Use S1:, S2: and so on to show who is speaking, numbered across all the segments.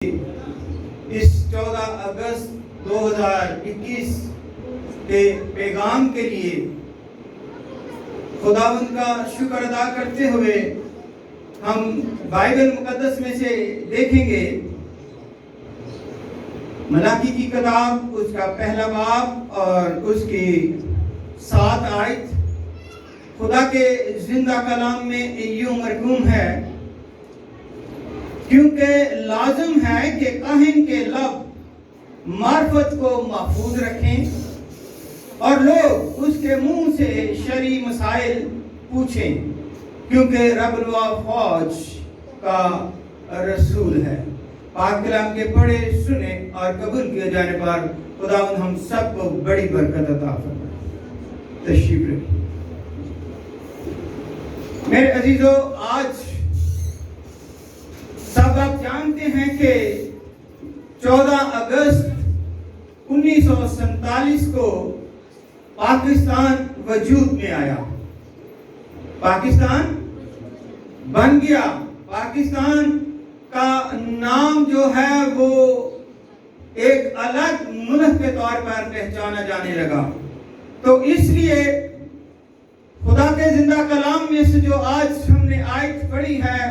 S1: اس 14 اگست 2021 کے پیغام کے لیے خداوند کا شکر ادا کرتے ہوئے ہم بائبل مقدس میں سے دیکھیں گے ملاکی کی کتاب، اس کا پہلا باب اور اس کی 7 آیت خدا کے زندہ کلام میں یوں مرقوم ہے، کیونکہ لازم ہے کہ کاہن کے لب معرفت کو محفوظ رکھیں اور لوگ اس کے منہ سے شرعی مسائل پوچھیں، کیونکہ رب الفوج کا رسول ہے۔ پاک کلام کے پڑھے، سنے اور قبول کیے جانے پر خداوند ہم سب کو بڑی برکت عطا فرمائے۔ تشریف رکھیں۔ میرے عزیزو، آج سب آپ جانتے ہیں کہ 14 اگست 1947 کو پاکستان وجود میں آیا، پاکستان بن گیا۔ پاکستان کا نام جو ہے وہ ایک الگ ملک کے طور پر پہچانا جانے لگا۔ تو اس لیے خدا کے زندہ کلام میں سے جو آج ہم نے آیت پڑھی ہے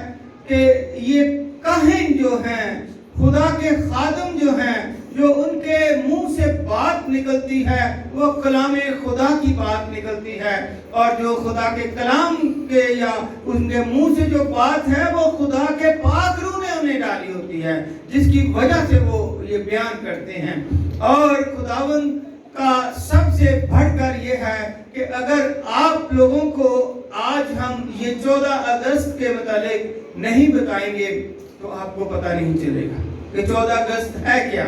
S1: کہ یہ کاہن جو ہیں، خدا کے خادم جو ہیں، جو ان کے منہ سے بات نکلتی ہے وہ کلام خدا کی بات نکلتی ہے، اور جو خدا کے کلام کے یا ان کے منہ سے جو بات ہے وہ خدا کے پاک روح نے انہیں ڈالی ہوتی ہے، جس کی وجہ سے وہ یہ بیان کرتے ہیں۔ اور خداوند کا سب سے بڑھ کر یہ ہے کہ اگر آپ لوگوں کو آج ہم یہ 14 اگست کے متعلق نہیں بتائیں گے تو آپ کو پتہ نہیں چلے گا کہ 14 اگست ہے کیا۔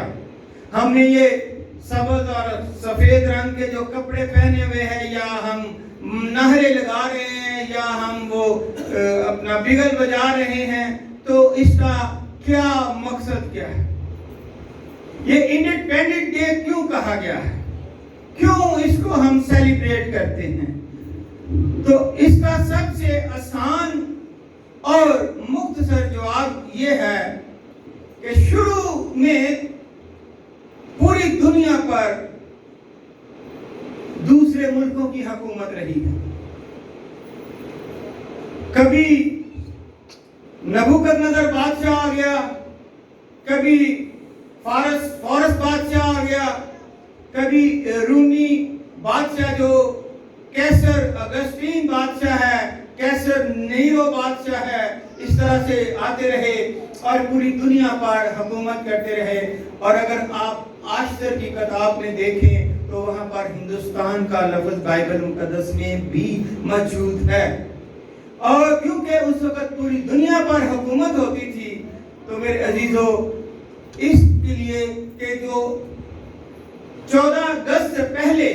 S1: ہم نے یہ سبز اور سفید رنگ کے جو کپڑے پہنے ہوئے ہیں، یا ہم نعرے لگا رہے ہیں، یا ہم وہ اپنا بگل بجا رہے ہیں، تو اس کا کیا مقصد کیا ہے؟ یہ انڈیپینڈنٹ ڈے کیوں کہا گیا ہے؟ کیوں اس کو ہم سیلیبریٹ کرتے ہیں؟ تو اس کا سب سے آسان اور مختصر جواب یہ ہے کہ شروع میں پوری دنیا پر دوسرے ملکوں کی حکومت رہی ہے۔ کبھی نبوکدنضر بادشاہ آ گیا، کبھی فارس بادشاہ آ گیا، کبھی رومی بادشاہ جو کیسر اگسٹین بادشاہ ہے، کیسر نیرو بادشاہ ہے، اس طرح سے آتے رہے اور پوری دنیا پر حکومت کرتے رہے۔ اور اگر آپ آشتر کی کتاب میں دیکھیں تو وہاں پر ہندوستان کا لفظ بائبل مقدس میں بھی موجود ہے۔ اور کیونکہ اس وقت پوری دنیا پر حکومت ہوتی تھی، تو میرے عزیزو، اس کے لیے کہ جو 14 اگست سے پہلے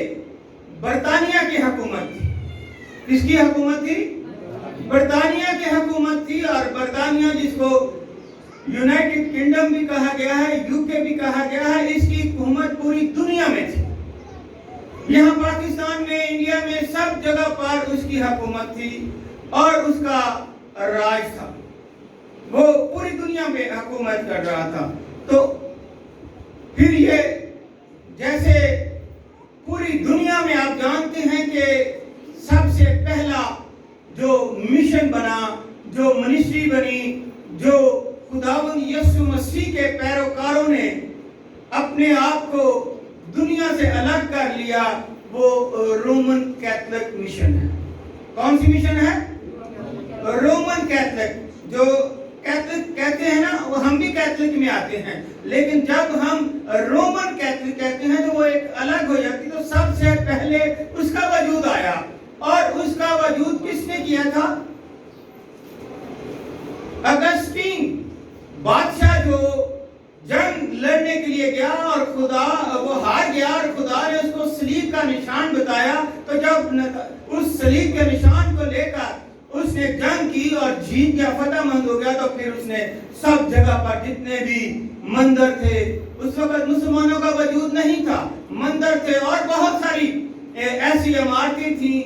S1: برطانیہ کی حکومت تھی۔ کس کی حکومت تھی؟ برطانیہ کی حکومت تھی، اور برطانیہ جس کو یونائٹڈ کنگڈم بھی کہا گیا ہے، UK بھی کہا گیا ہے، اس کی حکومت پوری دنیا میں تھی۔ یہاں پاکستان میں، انڈیا میں، سب جگہ پر اس کی حکومت تھی اور اس کا راج تھا، وہ پوری دنیا میں حکومت کر رہا تھا۔ تو پھر یہ جیسے پوری دنیا میں آپ جانتے ہیں کہ سب سے پہلا جو مشن بنا، جو منسٹری بنی، جو خداوند یسوع مسیح کے پیروکاروں نے اپنے آپ کو دنیا سے الگ کر لیا، وہ رومن کیتھولک مشن ہے۔ کون سی مشن ہے؟ Roman Catholic. جو کیتھولک کہتے ہیں نا، وہ ہم بھی کیتھولک میں آتے ہیں، لیکن جب ہم رومن کیتھولک کہتے ہیں تو وہ ایک الگ ہو جاتی۔ تو سب سے پہلے اس کا وجود آیا، اور اس کا وجود کس نے کیا تھا؟ اگسٹین بادشاہ، جو جنگ لڑنے کے لیے گیا اور وہ ہار گیا، اور خدا نے اس کو صلیب کا نشان بتایا۔ تو جب اس صلیب کے نشان کو لے کر اس نے جنگ کی اور جیت گیا، فتح مند ہو گیا، تو پھر اس نے سب جگہ پر جتنے بھی مندر تھے، اس وقت مسلمانوں کا وجود نہیں تھا، مندر تھے اور بہت ساری ایسی عمارتیں تھیں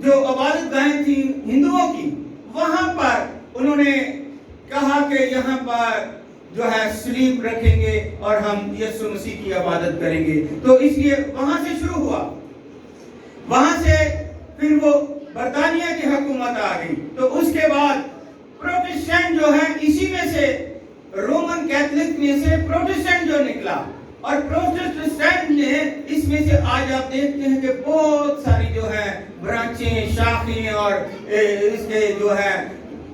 S1: جو عبادت گاہیں تھیں ہندوؤں کی، وہاں پر انہوں نے کہا کہ یہاں پر جو ہے سلیپ رکھیں گے اور ہم یسوع مسیح کی عبادت کریں گے. تو اس لیے وہاں سے شروع ہوا. وہاں سے پھر وہ برطانیہ کی حکومت آ گئی. تو اس کے بعد پروٹسٹنٹ جو ہے اسی میں سے رومن کیتھولک میں سے پروٹسٹنٹ جو نکلا, اور پروٹسٹنٹ نے اس میں سے آج آپ دیکھتے ہیں کہ بہت ساری جو ہے برانچیں, شاخیں, اور اس کے جو ہے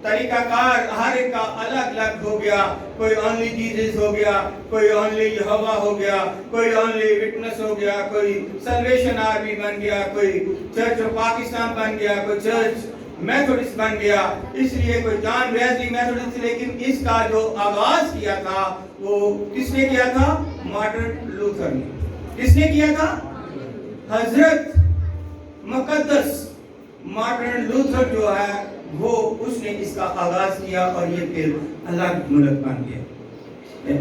S1: طریقہ کار ہر ایک کا الگ الگ ہو گیا. کوئی اونلی جیزس ہو گیا, کوئی اونلی یہوہ ہو گیا, کوئی اونلی وٹنس ہو گیا, کوئی سلویشن آرمی بن گیا, کوئی چرچ آف پاکستان بن گیا, کوئی چرچ میتھوڈسٹ بن گیا. اس لیے کوئی جان ویزلی میتھوڈسٹ. لیکن اس کا جو آغاز کیا تھا وہ کس نے کیا تھا؟ مارٹن لوتھر نے. کس نے کیا تھا؟ حضرت مقدس مارٹن لوتھر جو ہے وہ اس نے اس کا آغاز کیا, اور یہ پھر الگ ملک بن گیا,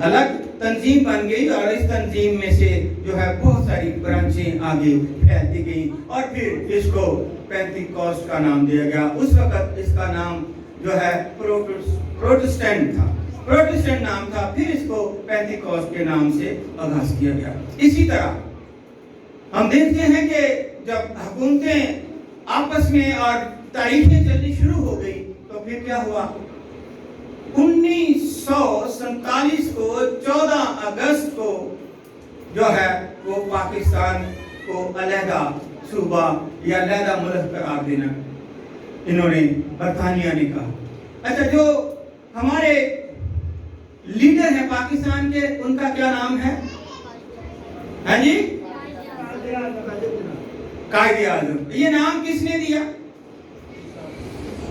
S1: الگ تنظیم بن گئی. اور اس تنظیم میں سے جو ہے بہت ساری برانچیں آگے پھیلتی گئیں, اور پھر اس کو پینتیکوسٹ کا نام دیا گیا. اس وقت اس کا نام جو ہے پروٹسٹنٹ تھا, پروٹسٹنٹ نام تھا. پھر اس کو پینتیکوسٹ کے نام سے آغاز کیا گیا. اسی طرح ہم دیکھتے ہیں کہ جب حکومتیں آپس میں اور تاریخیں چلنی شروع ہو گئی تو پھر کیا ہوا؟ 1947 کو 14 اگست کو جو ہے وہ پاکستان کو علیحدہ صوبہ یا علیحدہ ملک قرار دینا انہوں نے, برطانیہ نے کہا. اچھا, جو ہمارے لیڈر ہیں پاکستان کے, ان کا کیا نام ہے؟ ہاں جی, قائد اعظم. یہ نام کس نے دیا؟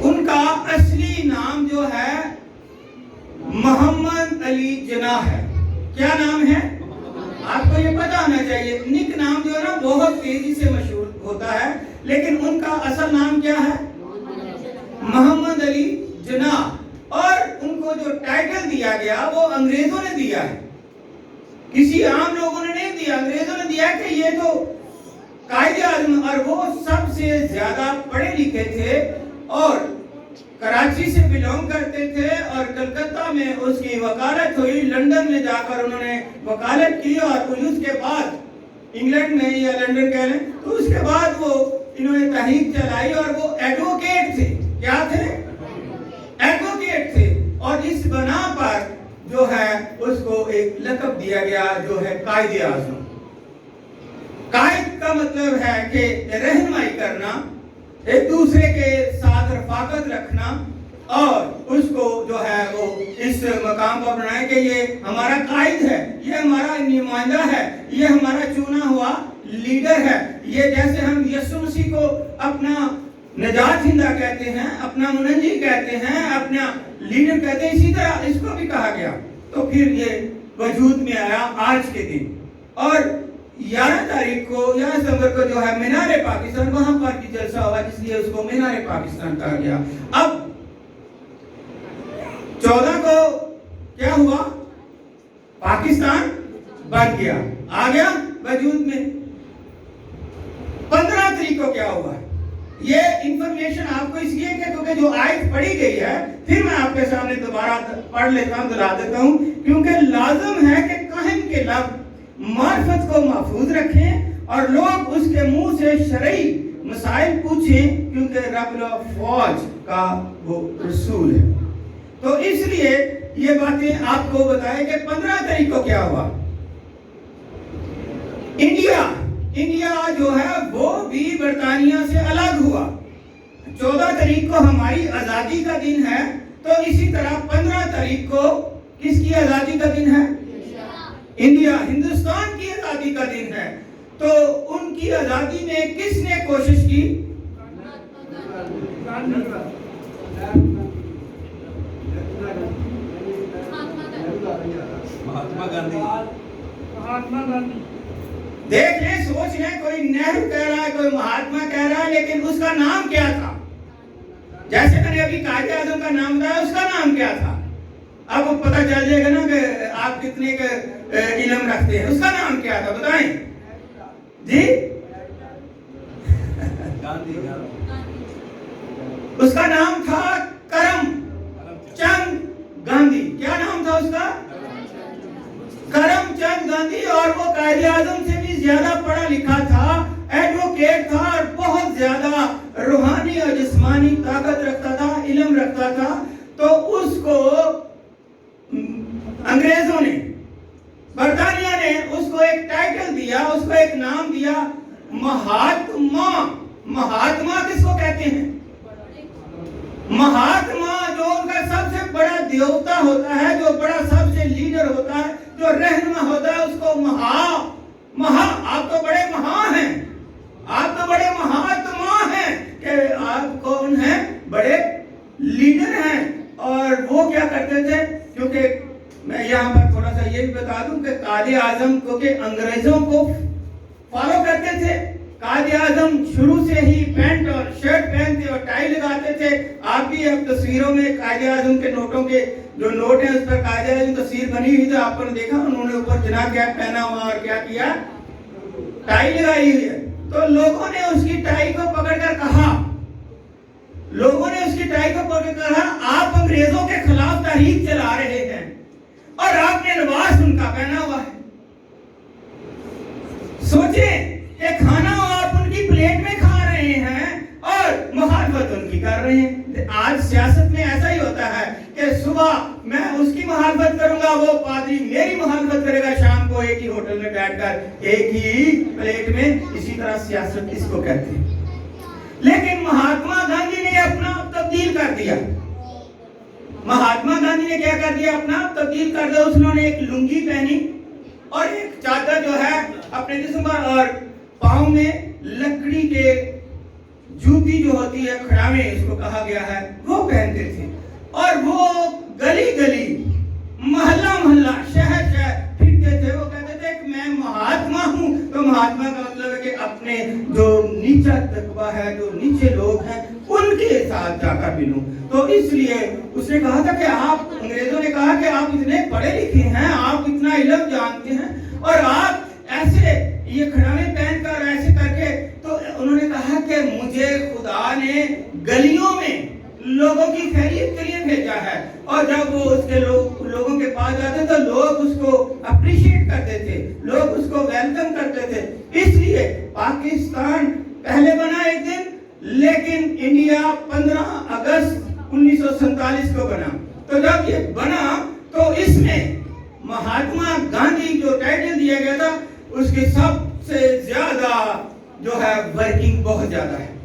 S1: ان کا اصلی نام جو ہے محمد علی جناح ہے. کیا نام ہے؟ آپ کو یہ پتا ہونا چاہیے. نک نام جو ہے نا بہت تیزی سے مشہور ہوتا ہے, لیکن ان کا اصل نام کیا ہے؟ محمد علی جناح. اور ان کو جو ٹائٹل دیا گیا وہ انگریزوں نے دیا ہے, کسی عام لوگوں نے نہیں دیا. انگریزوں نے دیا کہ یہ تو قائد اعظم, اور وہ سب سے زیادہ پڑھے لکھے تھے اور کراچی سے بلونگ کرتے تھے, اور کلکتہ میں اس کی وکالت ہوئی. لندن میں جا کر انہوں نے وکالت کی, اور اس کے بعد انگلینڈ میں یا لندن کہہ لیں, تو اس کے بعد وہ انہوں نے تحریک چلائی, اور وہ ایڈوکیٹ تھے. کیا تھے؟ ایڈوکیٹ تھے. اور اس بنا پر جو ہے اس کو ایک لقب دیا گیا جو ہے قائد اعظم. قائد کا مطلب ہے کہ رہنمائی کرنا, ایک دوسرے کے ساتھ رفاقت رکھنا, اور اس کو جو ہے وہ اس مقام پر بنائے کہ یہ ہمارا قائد ہے, یہ ہمارا نمائندہ ہے, یہ ہمارا چنا ہوا لیڈر ہے. یہ جیسے ہم یسوع مسیح کو اپنا نجات دہندہ کہتے ہیں, اپنا منجی کہتے ہیں, اپنا لیڈر کہتے ہیں, اسی طرح اس کو بھی کہا گیا. تو پھر یہ وجود میں آیا آج کے دن, اور 11 تاریخ کو 11 ستمبر کو جو ہے مینار پاکستان, وہاں پر بھی جلسہ ہوا, اس لیے اس کو مینار پاکستان کہا گیا. اب 14 کو کیا ہوا؟ پاکستان بن گیا, آ گیا وجود میں. 15 تاریخ کو کیا ہوا؟ یہ انفارمیشن آپ کو اس لیے کہ کیونکہ جو آیت پڑھی گئی ہے, پھر میں آپ کے سامنے دوبارہ پڑھ لیتا ہوں, دلا دیتا ہوں, کیونکہ لازم ہے کہ کاہن کے لب معرفت کو محفوظ رکھیں اور لوگ اس کے منہ سے شرعی مسائل پوچھیں, کیونکہ رب فوج کا وہ رسول ہے. تو اس لیے یہ باتیں آپ کو بتائیں کہ 15 تاریخ کو کیا ہوا. انڈیا جو ہے وہ بھی برطانیہ سے الگ ہوا. 14 تاریخ کو ہماری آزادی کا دن ہے, تو اسی طرح 15 تاریخ کو کس کی آزادی کا دن ہے؟ انڈیا, ہندوستان کی آزادی کا دن ہے. تو ان کی آزادی میں کس نے کوشش کی؟ مہاتما گاندھی. دیکھ لیں, سوچ لیں, کوئی نہرو کہہ رہا ہے, کوئی مہاتما کہہ رہا ہے, لیکن اس کا نام کیا تھا؟ جیسے میں نے ابھی قائد اعظم کا نام بتایا, اس کا نام کیا تھا؟ اب پتہ چل جائے گا نا کہ آپ کتنے کا علم رکھتے ہیں. اس کا نام کیا تھا بتائیں جی؟ اس کا نام تھا کرم چند گاندھی. کیا نام تھا اس کا؟ चंद गांधी, और वो कायदे आजम से भी ज्यादा पढ़ा लिखा था, एडवोकेट था और बहुत ज्यादा रूहानी और जिस्मानी ताकत रखता था, इल्म रखता था। तो उसको अंग्रेजों ने, बरतानिया ने उसको एक टाइटल दिया, उसको एक नाम दिया, महात्मा। महात्मा किसको कहते हैं? महात्मा जो उनका सबसे बड़ा देवता होता है, जो बड़ा सबसे लीडर होता है, जो रहनुमा होता है, उसको आप तो बड़े महान हैं, आप तो बड़े महात्मा हैं, कि आप कौन हैं? बड़े लीडर हैं। और वो क्या करते थे, क्योंकि मैं यहाँ पर थोड़ा सा ये भी बता दूं कि कायदे आजम को के अंग्रेजों को फॉलो करते थे। कायदे आजम शुरू से ही पैंट और शर्ट पहनते और टाई लगाते थे। आप भी अब तस्वीरों में कायदे आजम के नोटों के जो नोट हैं उस पर कायदे आजम तस्वीर बनी हुई थी, आपने देखा उन्होंने ऊपर जनाब कैप पहना हुआ और क्या किया, टाई लगाई हुई है। तो लोगों ने उसकी टाई को पकड़कर कहा, आप अंग्रेजों के खिलाफ तहरीक चला रहे हैं और आपने लिबास उनका पहना हुआ है। सोचे कि खाना आप उनकी प्लेट में खा रहे हैं और मुखालफत उनकी कर रहे हैं। आज सियासत में ऐसा ही होता है कि सुबह मैं उसकी मुखालफत करूंगा, वो पादरी मेरी मुखालफत करेगा, शाम को एक ही होटल में बैठकर एक ही प्लेट में। इसी तरह सियासत इसको कहते हैं। लेकिन महात्मा गांधी ने अपना तब्दील कर दिया। महात्मा गांधी ने क्या कर दिया? अपना तब्दील कर दिया। उन्होंने एक लुंगी पहनी और एक चादर जो है अपने जिस्म पर, और पाँव में लकड़ी के जूती जो होती है, खड़ावे इसको कहा गया है, वो पहनते थे। और वो गली गली, मोहल्ला मोहल्ला, शहर शहर फिरते थे। वो कहते थे कि मैं महात्मा हूँ। तो महात्मा का मतलब है कि अपने जो नीचा तबका है, जो नीचे लोग हैं, उनके साथ जाकर मिलूं। तो इसलिए उसने कहा था कि आप, अंग्रेजों ने कहा कि आप इतने पढ़े लिखे हैं, आप इतना इल्म जानते हैं और आप ऐसे ये खड़ावे पहनकर ऐसे करके। तो उन्होंने कहा कि मुझे खुदा ने गलियों में लोगों की खैरियत के लिए भेजा है। और जब वो उसके लोगों के पास जाते तो लोग उसको अप्रिशिएट करते थे, लोग उसको वेलकम करते थे। इसलिए पाकिस्तान पहले बना एक दिन, लेकिन इंडिया 15 अगस्त 1947 को बना। तो जब ये बना तो इसमें महात्मा गांधी जो टाइटल दिया गया था, उसकी सबसे ज्यादा जो है वर्किंग बहुत ज्यादा है।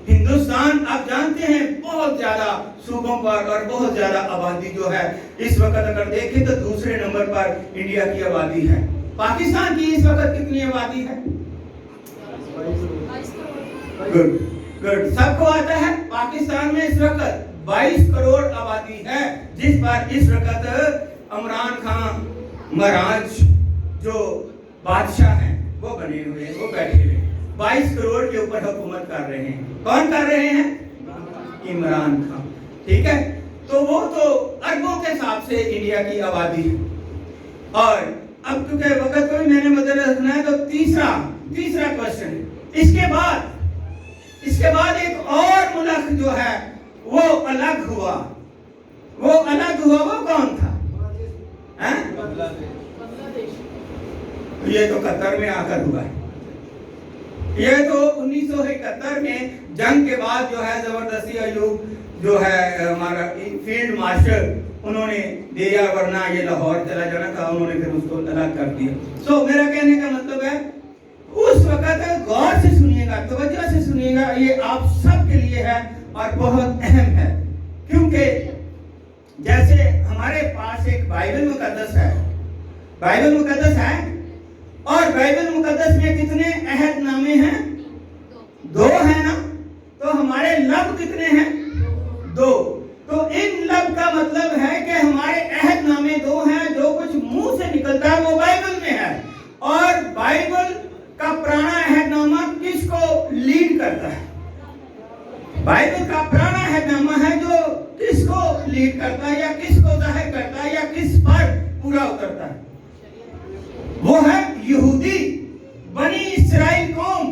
S1: हिंदुस्तान आप जानते हैं बहुत ज्यादा सूबों पर और बहुत ज्यादा आबादी जो है इस वक्त अगर देखें तो दूसरे नंबर पर इंडिया की आबादी है। पाकिस्तान की इस वक्त कितनी आबादी है? गुड, सबको आता है। पाकिस्तान में इस वक्त 22 करोड़ आबादी है, जिस पर इस वक्त इमरान खान महाराज जो बादशाह हैं वो बने हुए हैं, वो बैठे हुए 22 करोड़ के ऊपर हुकूमत कर रहे हैं। कौन कर रहे हैं? इमरान खान। ठीक है, तो वो तो अरबों के हिसाब से इंडिया की आबादी है। और अब क्योंकि वक्त को भी मैंने मद्देनजर रखना है, तो तीसरा क्वेश्चन, इसके बाद एक और मुल्क जो है वो अलग हुआ। वो कौन था? ये तो कतर में आकर हुआ है। ये तो 1971 में जंग के बाद जो है जबरदस्ती अयूब जो है हमारा फील्ड मार्शल, उन्होंने दिया, वरना ये लाहौर चला जाना था, उन्होंने फिर उसको अलग कर दिया। मेरा कहने का मतलब है उस वक्त गौर से सुनिएगा, तवज्जो से सुनिएगा, ये आप सब के लिए है और बहुत अहम है। क्योंकि जैसे हमारे पास एक बाइबल मुकद्दस है, और बाइबल मुकद्दस में कितने अहदनामे हैं? 2 है ना। तो हमारे लब कितने हैं? 2। तो इन लब का मतलब है कि हमारे अहदनामे 2 हैं। जो कुछ मुंह से निकलता है वो बाइबल में है। और बाइबल का पुराना अहदनामा किसको लीड करता है? बाइबल का पुराना अहदनामा है जो किसको लीड करता है या किसको जाहिर करता है या किस पर पूरा उतरता है? वो है यहूदी, बनी इस्राएल कौम।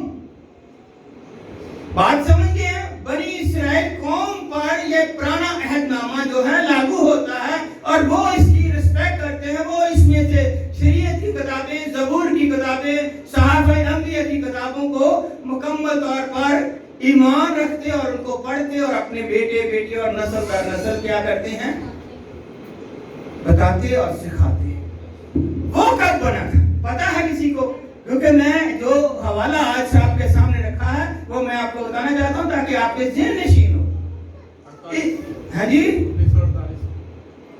S1: बात समझ गए? बनी इस्राएल कौम पर ये पुराना अहदनामा जो है लागू होता है और वो इसकी रिस्पेक्ट करते हैं, वो इसमें से शरीयत की किताब किताबें, सहाफ़े-ए-अम्बिया की किताबों को मुकम्मल तौर पर ईमान रखते और उनको पढ़ते और अपने बेटे बेटी और नस्ल दर नस्ल क्या करते हैं, बताते और सिखाते। वो कब बना था पता है किसी को? क्योंकि मैं जो हवाला आज आपके सामने रखा है वो मैं आपको बताना चाहता हूँ ताकि आपके ज़हन नशीन हो। हाँ जी,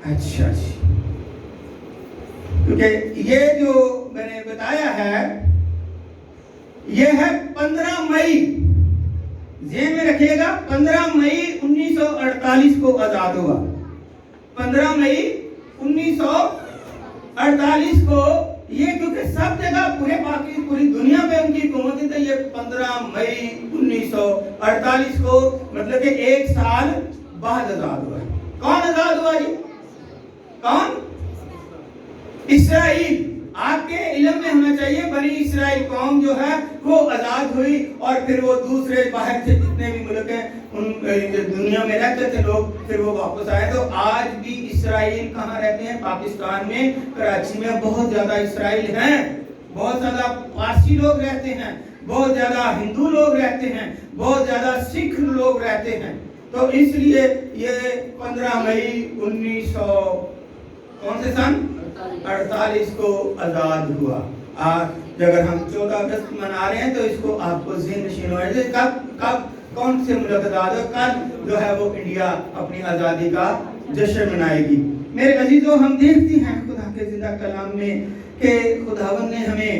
S1: अच्छा जी, क्योंकि ये जो मैंने बताया है ये है 15 मई, ज़हन में रखिएगा, 15 मई 1948 को आज़ाद हुआ। 15 मई 1948 को ये, क्योंकि सब जगह पूरी दुनिया में उनकी हुकूमत थी, तो ये 15 मई 1948 को मतलब कि 1 साल बाद आज़ाद हुआ। कौन आज़ाद हुआ जी? कौन? इसराइल। आपके इल्म में होना चाहिए बनी इसराइल कौम जो है वो आज़ाद हुई और फिर वो दूसरे बाहर से जितने भी मुल्क हैं उन दुनिया में रहते थे लोग, फिर वो वापस आए। तो आज भी इसराइल कहाँ रहते हैं? पाकिस्तान में, कराची में बहुत ज़्यादा इसराइल हैं, बहुत ज़्यादा पारसी लोग रहते हैं, बहुत ज़्यादा हिंदू लोग रहते हैं, बहुत ज़्यादा सिख लोग रहते हैं। तो इसलिए ये 15 मई 1900 कौन से सन 48 को आज़ाद हुआ। आज अगर हम 14 अगस्त मना रहे हैं तो इसको आपको ज़हन नशीन हो जाए कब कौन से मुल्क आज़ाद हो, कल जो है वो इंडिया अपनी आज़ादी का जश्न मनाएगी। मेरे अजीजों, हम देखते हैं खुदा के जिंदा कलाम में कि खुदावंद ने हमें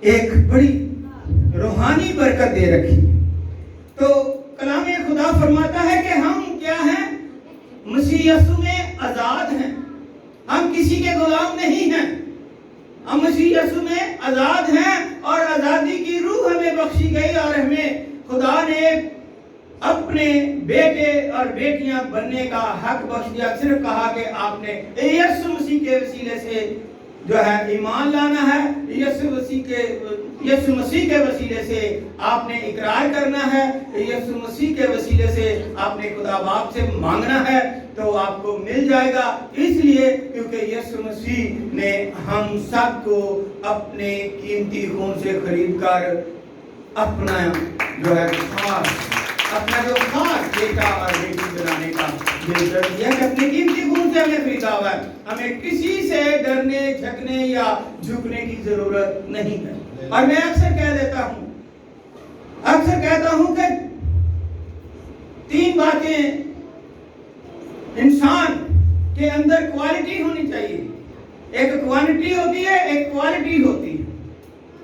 S1: एक बड़ी रूहानी बरकत दे रखी। तो कलाम खुदा फरमाता है कि हम क्या हैं? मसीह यीशु में आज़ाद हैं, हम किसी के गुलाम नहीं हैं, हम मसीह यीशु में आज़ाद हैं और आज़ादी की रूह हमें बख्शी गई और हमें खुदा ने अपने बेटे और बेटियां बनने का हक बख्श दिया। सिर्फ कहा कि आपने यीशु मसीह के वसीले से जो है ईमान लाना है, यीशु मसीह के वसीले से आपने इकरार करना है, यीशु मसीह के वसीले से आपने खुदा बाप से मांगना है तो आपको मिल जाएगा। इसलिए क्योंकि यीशु मसीह ने हम सबको अपने कीमती खून से खरीद कर अपना जो है अपना जो खास बेटा और बेटी बनाने का निर्णय दिया कि अपने कीमती खून से हमें खरीदा हुआ है। हमें किसी से डरने झकने या झुकने की जरूरत नहीं है। और मैं अक्सर कहता हूं कि 3 बातें इंसान के अंदर क्वालिटी होनी चाहिए। एक क्वांटिटी होती है, एक क्वालिटी होती है।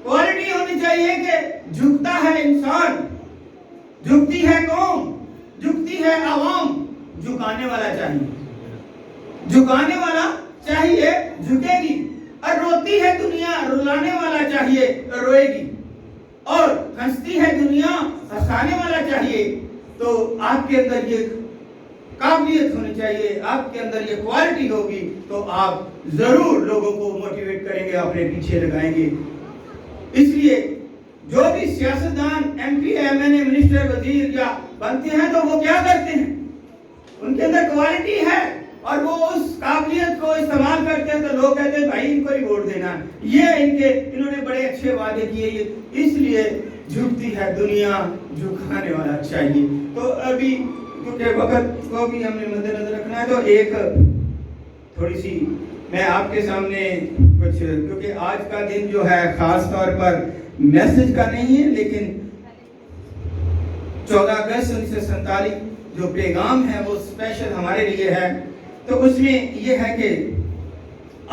S1: क्वालिटी होनी चाहिए कि झुकता है इंसान, झुकती है कौम, झुकती है आवाम, झुकाने वाला चाहिए, झुकाने वाला चाहिए, झुकेगी। और रोती है दुनिया, रुलाने वाला चाहिए, रोएगी। और हंसती है दुनिया, हंसाने वाला चाहिए। तो आपके अंदर ये काबिलियत होनी चाहिए, आपके अंदर ये क्वालिटी होगी तो आप जरूर लोगों को मोटिवेट करेंगे, अपने पीछे लगाएंगे। इसलिए जो भी सियासतदान MP MNA मिनिस्टर वजीर या बनते हैं तो वो क्या करते हैं? उनके अंदर क्वालिटी है और वो उस काबिलियत को इस्तेमाल करते हैं तो लोग कहते हैं भाई इनको ही वोट देना, ये इन्होंने बड़े अच्छे वादे किए, इसलिए झुकती है दुनिया, झुकाने वाला चाहिए। तो अभी क्योंकि वक्त को भी हमने मद्देनजर रखना है तो एक थोड़ी सी मैं आपके सामने कुछ, क्योंकि आज का दिन जो है खास तौर पर मैसेज का नहीं है लेकिन 14 अगस्त 1947 जो पैगाम है वो स्पेशल हमारे लिए है। तो उसमें ये है कि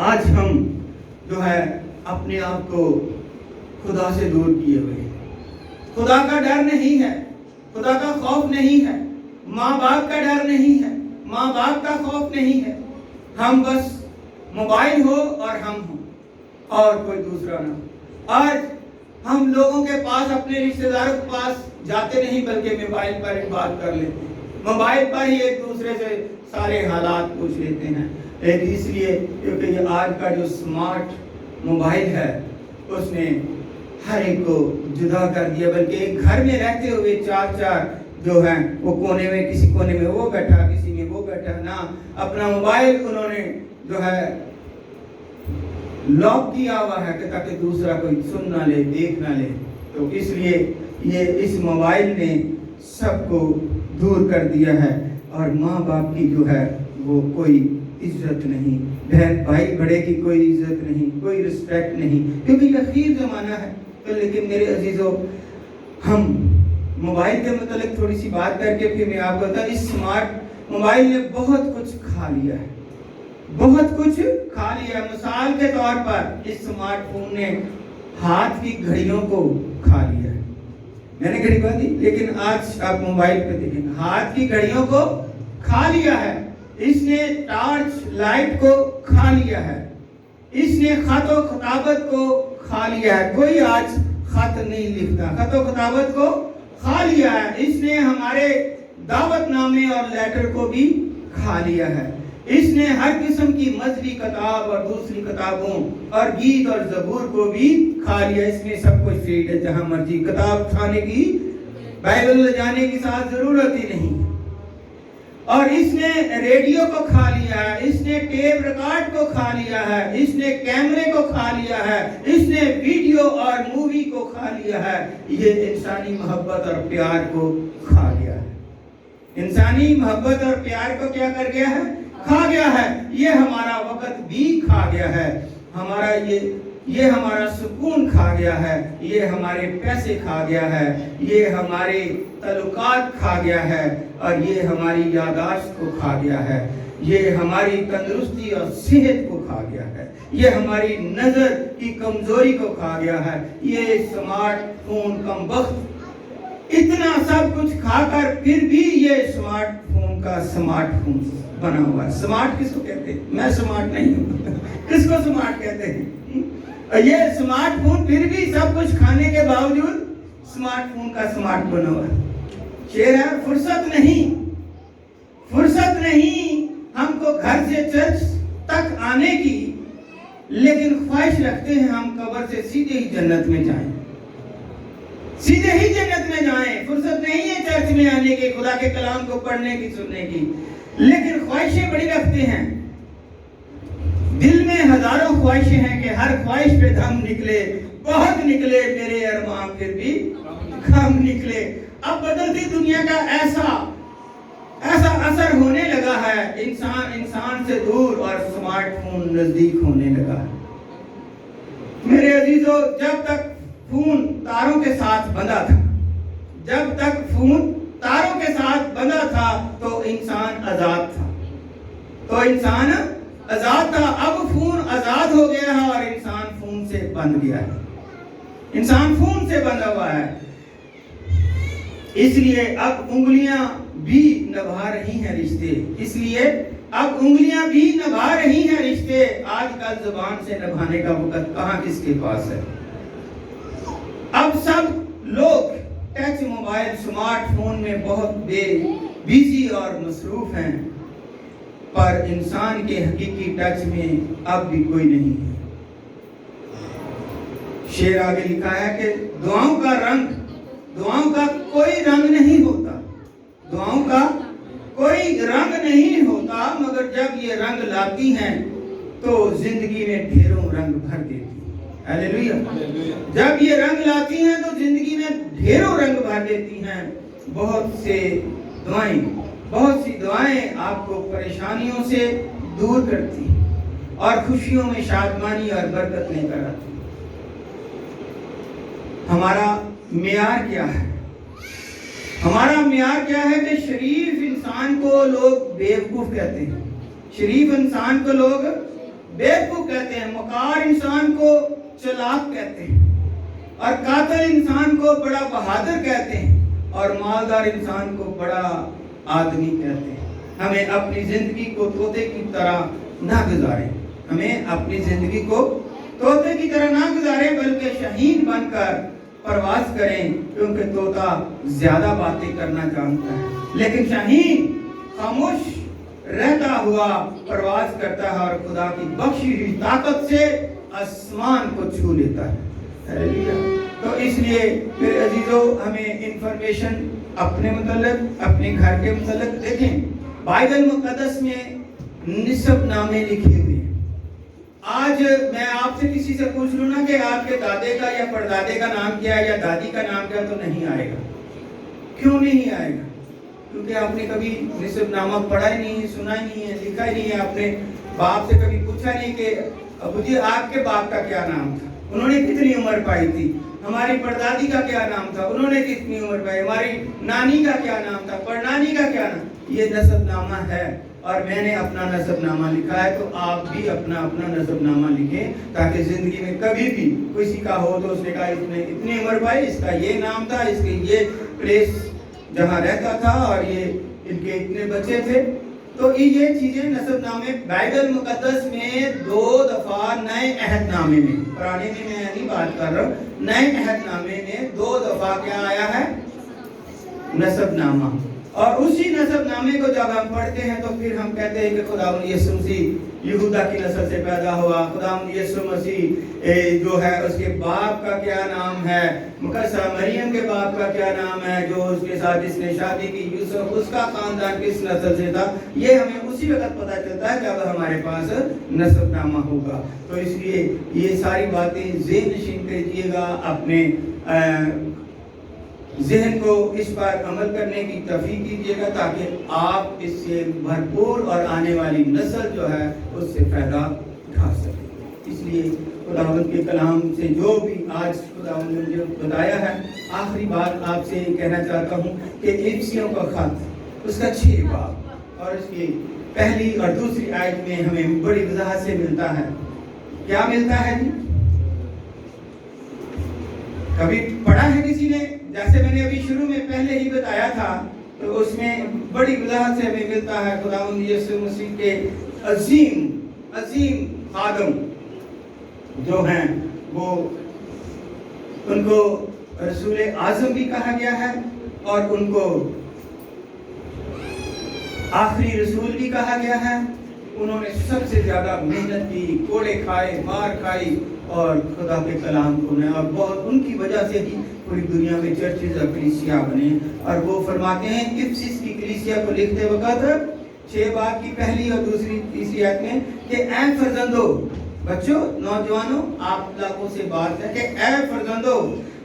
S1: आज हम जो है अपने आप को खुदा से दूर किए हुए, खुदा का डर नहीं है, खुदा का खौफ नहीं है, माँ बाप का डर नहीं है, माँ बाप का खौफ नहीं है। हम बस मोबाइल हो और हम हो और कोई दूसरा ना। आज हम लोगों के पास, अपने रिश्तेदारों के पास जाते नहीं बल्कि मोबाइल पर एक बात कर लेते हैं, मोबाइल पर ही एक दूसरे से सारे हालात पूछ लेते हैं। एक इसलिए क्योंकि ये आज का जो स्मार्ट मोबाइल है उसने हर एक को जुदा कर दिया, बल्कि एक घर में रहते हुए 4 जो हैं वो कोने में, किसी कोने में वो बैठा, किसी में वो बैठा, ना अपना मोबाइल उन्होंने जो है लॉक किया हुआ है कि ताकि दूसरा कोई सुन ना ले, देख ना ले। तो इसलिए ये इस मोबाइल ने सबको दूर कर दिया है, और माँ बाप की जो है वो कोई इज्जत नहीं, बहन भाई बड़े की कोई इज्जत नहीं, कोई रिस्पेक्ट नहीं, क्योंकि ये अखीर ज़माना है। तो लेकिन मेरे अजीज़ों, हम मोबाइल के मतलब थोड़ी सी बात करके फिर मैं आपको बताऊँ, इस स्मार्ट मोबाइल ने बहुत कुछ खा लिया है, बहुत कुछ खा लिया। मिसाल के तौर पर इस स्मार्टफोन ने हाथ की घड़ियों को खा लिया है। मैंने घड़ी बांधी, लेकिन आज आप मोबाइल पे देखें, हाथ की घड़ियों को खा लिया है। इसने टॉर्च लाइट को खा लिया है, इसने खतो खताबत को खा लिया है। कोई आज खत नहीं लिखता, खतो खताबत को खा लिया है। इसने हमारे दावतनामे और लेटर को भी खा लिया है। इसने हर किस्म की मजहबी किताब और दूसरी किताबों और गीत और जबूर को भी खा लिया। इसमें सब कुछ फीड है, जहां मर्जी किताब उठाने की, बाइबल ले जाने की साथ जरूरत ही नहीं। और इसने रेडियो को खा लिया है, इसने टेप रिकॉर्ड को खा लिया है, इसने कैमरे को खा लिया है, इसने वीडियो और मूवी को खा लिया है। ये इंसानी मोहब्बत और प्यार को खा लिया है। इंसानी मोहब्बत और प्यार को क्या कर गया है? खा गया है। ये हमारा वक्त भी खा गया है, हमारा ये हमारा सुकून खा गया है, ये हमारे पैसे खा गया है, ये हमारे तल्लुकात खा गया है, और ये हमारी यादाश्त को खा गया है, ये हमारी तंदुरुस्ती और सेहत को खा गया है, ये हमारी नजर की कमजोरी को खा गया है। ये स्मार्टफोन कमबख्त इतना सब कुछ खाकर फिर भी ये स्मार्टफोन का स्मार्टफोन बना हुआ है। स्मार्ट किसको कहते हैं? मैं स्मार्ट नहीं हूँ। किसको स्मार्ट कहते हैं? ये स्मार्टफोन फिर भी सब कुछ खाने के बावजूद स्मार्टफोन का स्मार्ट बना हुआ है। शेर है, फुर्सत नहीं हमको घर से चर्च तक आने की, लेकिन ख्वाहिश रखते हैं हम कब्र से सीधे ही जन्नत में जाएं, सीधे ही जन्नत में जाएं। फुर्सत नहीं है चर्च में आने की, खुदा के कलाम को पढ़ने की, सुनने की, लेकिन ख्वाहिशें बड़ी रखते हैं। दिल में हजारों ख्वाहिशें हैं कि हर ख्वाहिश पे दम निकले, बहुत निकले मेरे अरमान फिर भी कम निकले। अब बदलती दुनिया का ऐसा असर होने लगा है, इंसान से दूर और स्मार्टफोन नजदीक होने लगा है। मेरे अजीजों, जब तक फोन तारों के साथ बंधा था, जब तक फोन तारों के साथ बंधा था तो इंसान आजाद था, अब फोन आजाद हो गया है और इंसान फोन से बंध गया है, इंसान फोन से बंधा हुआ है। इसलिए अब उंगलियां भी निभा रही हैं रिश्ते, आजकल जुबान से निभाने का वक्त कहां किसके पास है। अब सब लोग टच मोबाइल स्मार्टफोन में बहुत बिजी और मसरूफ हैं, पर इंसान के हकीकी टच में अब भी कोई नहीं है। शेर आगे लिखा है कि दुआओं का कोई रंग नहीं होता, दुआओं का कोई रंग नहीं होता, मगर जब ये रंग लाती हैं तो जिंदगी में ढेरों रंग भर देती हैं। हालेलुया। जब ये रंग लाती हैं तो जिंदगी में ढेरों रंग भर देती हैं। बहुत सी दुआएं आपको परेशानियों से दूर करती हैं और खुशियों में शादमानी और बरकत लेकर आती हैं। हमारा मेयार क्या है? हमारा मेयार क्या है कि शरीफ इंसान को लोग बेवकूफ कहते हैं, शरीफ इंसान को लोग बेवकूफ कहते हैं, मकार इंसान को चालाक कहते हैं, और कातिल इंसान को बड़ा बहादुर कहते हैं, और मालदार इंसान को बड़ा आदमी कहते हैं। हमें अपनी जिंदगी को तोते की तरह ना गुजारें, हमें अपनी जिंदगी को तोते की तरह ना गुजारें, बल्कि शाहीन बनकर परवाज करें, क्योंकि तोता ज्यादा बातें करना जानता है, लेकिन शाहीन खामोश रहता हुआ परवाज करता है और खुदा की बख्शी हुई ताकत से आसमान को छू लेता है। तो इसलिए मेरे अजीजों, हमें इंफॉर्मेशन अपने मतलब अपने घर के मतलब देखें। बाइबल मुकद्दस में निस्ब नामे लिखे हुए हैं, آج میں آپ سے کسی سے پوچھ لوں نا کہ آپ کے دادے کا یا پردادے کا نام کیا ہے یا دادی کا نام کیا، تو نہیں آئے گا. کیوں نہیں آئے گا؟ کیونکہ آپ نے کبھی نسب نامہ پڑھا ہی نہیں ہے، سنا ہی نہیں ہے، لکھا ہی نہیں ہے. آپ نے باپ سے کبھی پوچھا نہیں کہ ابو جی آپ کے باپ کا کیا نام تھا، انہوں نے کتنی عمر پائی تھی. ہماری پردادی کا کیا نام تھا، انہوں نے کتنی عمر پائی. ہماری نانی کا کیا نام تھا، پڑنانی کا کیا نام. یہ نسب نامہ ہے اور میں نے اپنا نسب نامہ لکھا ہے. تو آپ بھی اپنا نسب نامہ لکھیں تاکہ زندگی میں کبھی بھی کسی کا ہو تو اس نے کہا اس نے اتنی عمر پائی، اس کا یہ نام تھا، اس کے یہ پلیس جہاں رہتا تھا اور یہ ان کے اتنے بچے تھے. تو یہ چیزیں نسب نامے بائبل مقدس میں 2 دفعہ نئے عہد نامے میں، پرانے میں نہیں بات کر رہا ہوں، نئے عہد نامے میں 2 دفعہ کیا آیا ہے؟ نسب نامہ. اور اسی نسب نامے کو جب ہم پڑھتے ہیں تو پھر ہم کہتے ہیں کہ خداوند یسوع مسیح یہودا کی نسل سے پیدا ہوا. خداوند یسوع مسیح جو ہے اس کے باپ کا کیا نام ہے، مقدسہ مریم کے باپ کا کیا نام ہے جو اس کے ساتھ جس نے شادی کی، یوسف، اس کا خاندان کس نسل سے تھا. یہ ہمیں اسی وقت پتہ چلتا ہے جب ہمارے پاس نسب نامہ ہوگا. تو اس لیے یہ ساری باتیں ذہن نشین کیجیے گا، اپنے ذہن کو اس پر عمل کرنے کی توفیق دیجیے گا تاکہ آپ اس سے بھرپور اور آنے والی نسل جو ہے اس سے فائدہ اٹھا سکیں. اس لیے خداوند کے کلام سے جو بھی آج خداوند نے مجھے بتایا ہے، آخری بات آپ سے کہنا چاہتا ہوں کہ افسیوں کا خط اس کا 6 باب اور اس کی پہلی اور دوسری آیت میں ہمیں بڑی وضاحت سے ملتا ہے. کیا ملتا ہے جی؟ کبھی پڑھا ہے کسی نے؟ جیسے میں نے ابھی شروع میں پہلے ہی بتایا تھا تو اس میں بڑی وضاحت سے ہمیں ملتا ہے خداوند یسوع مسیح کے عظیم خادم جو ہیں وہ ان کو رسول اعظم بھی کہا گیا ہے اور ان کو آخری رسول بھی کہا گیا ہے. انہوں نے سب سے زیادہ محنت کی، کوڑے کھائے، مار کھائی اور خدا کے کلام کو نے، اور بہت ان کی وجہ سے ہی پوری دنیا میں چرچز اور کلیسیا بنے. اور وہ فرماتے ہیں افسس کی کلیسیا کو لکھتے وقت 6 باب کی پہلی اور دوسری تیسری آیت میں کہ اے فرزندو، بچوں، نوجوانوں، آپ لوگوں سے بات ہے کہ اے فرزندو،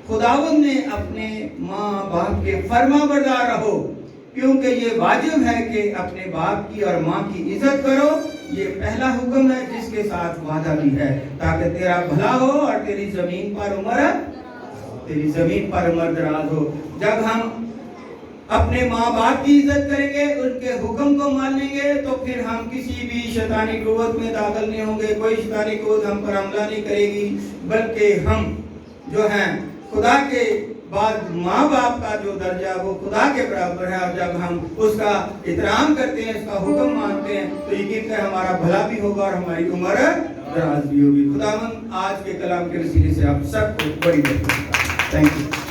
S1: خداوند نے اپنے ماں باپ کے فرما بردار رہو، کیونکہ یہ واجب ہے کہ اپنے باپ کی اور ماں کی عزت کرو. یہ پہلا حکم ہے جس کے ساتھ وعدہ بھی ہے تاکہ تیرا بھلا ہو اور تیری زمین پر عمر دراز ہو. جب ہم اپنے ماں باپ کی عزت کریں گے، ان کے حکم کو مان لیں گے، تو پھر ہم کسی بھی شیطانی قوت میں داخل نہیں ہوں گے. کوئی شیطانی قوت ہم پر حملہ نہیں کرے گی، بلکہ ہم جو ہیں خدا کے بعد ماں باپ کا جو درجہ وہ خدا کے برابر ہے. اور جب ہم اس کا احترام کرتے ہیں، اس کا حکم مانتے ہیں، تو یقین ہے ہمارا بھلا بھی ہوگا اور ہماری عمر دراز بھی ہوگی. خداوند آج کے کلام کے وسیلے سے آپ سب کو بڑی برکت دے. Thank you.